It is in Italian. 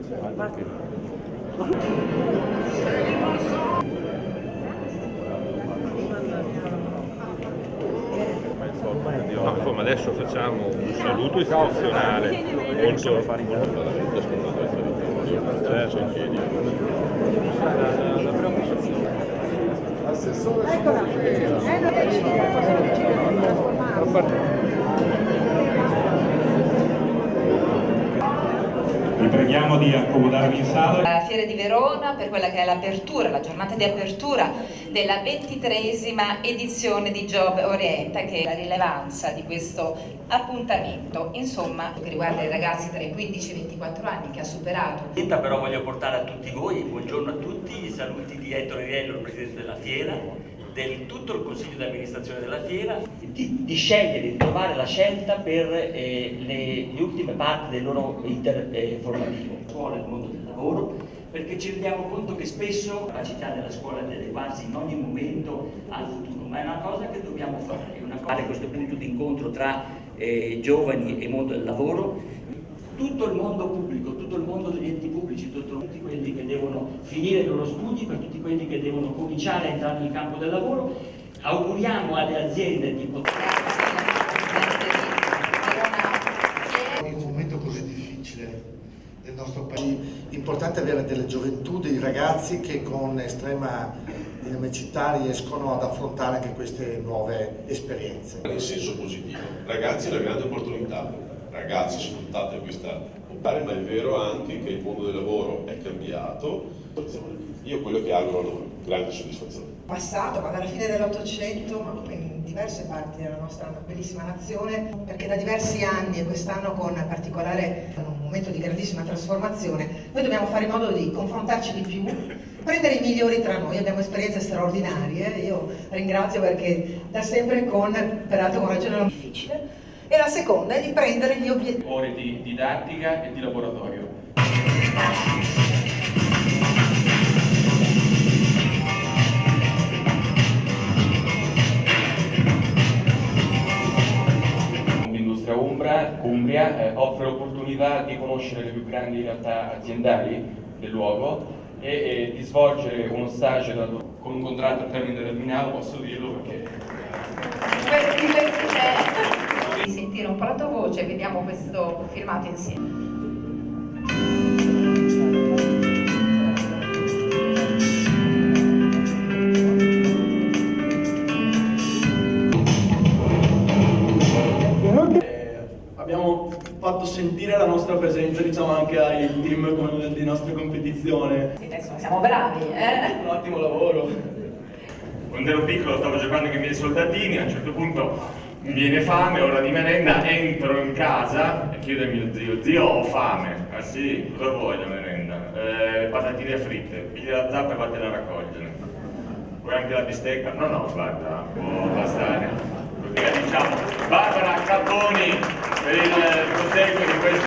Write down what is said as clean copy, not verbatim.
No, insomma, adesso facciamo un saluto istituzionale molto Vi preghiamo di accomodarvi in sala. La Fiera di Verona per quella che è l'apertura, la giornata di apertura della 23esima edizione di Job Orienta, che è la rilevanza di questo appuntamento, insomma, che riguarda i ragazzi tra i 15 e i 24 anni, che ha superato. Però voglio portare a tutti voi, buongiorno a tutti, i saluti di Ettore Riello, il Presidente della Fiera, del tutto il Consiglio di amministrazione della Fiera, di scegliere, di trovare la scelta per le ultime parti del loro iter formativo. Scuola e il mondo del lavoro, perché ci rendiamo conto che spesso la capacità della scuola di adeguarsi in ogni momento al futuro, ma è una cosa che dobbiamo fare, è una cosa, questo punto di incontro tra giovani e mondo del lavoro. Tutto il mondo pubblico, tutto il mondo degli enti pubblici, tutti quelli che devono finire i loro studi, per tutti quelli che devono cominciare a entrare nel campo del lavoro, auguriamo alle aziende di poter... In un momento così difficile del nostro paese è importante avere delle gioventù, dei ragazzi che con estrema dinamicità riescono ad affrontare anche queste nuove esperienze. In senso positivo, ragazzi è una grande opportunità. Ragazzi, sfruttate questa occasione, ma è vero anche che il mondo del lavoro è cambiato. Io quello che auguro a loro, grande soddisfazione. Passato, ma dalla fine dell'Ottocento, ma in diverse parti della nostra bellissima nazione, perché da diversi anni e quest'anno con particolare un momento di grandissima trasformazione, noi dobbiamo fare in modo di confrontarci di più, prendere i migliori tra noi, abbiamo esperienze straordinarie, io ringrazio perché da sempre peraltro con ragione difficile. E la seconda è di prendere gli obiettivi. Ore di didattica e di laboratorio. L'industria Umbria offre l'opportunità di conoscere le più grandi realtà aziendali del luogo e di svolgere uno stage con un contratto a termine determinato, posso dirlo perché... Di sentire un po' la tua voce, vediamo questo filmato insieme. Abbiamo fatto sentire la nostra presenza, diciamo, anche ai team di nostra competizione. Sì, adesso siamo bravi, Un ottimo lavoro. Quando ero piccolo stavo giocando con i miei soldatini, a un certo punto mi viene fame, ora di merenda, entro in casa e chiedo a mio zio, ho fame. Ah sì, cosa vuoi la merenda? Patatine fritte, piglia la zappa e vattene a raccogliere. Vuoi anche la bistecca? No, guarda, può bastare. Così diciamo, Barbara Capponi per il proseguo di questo.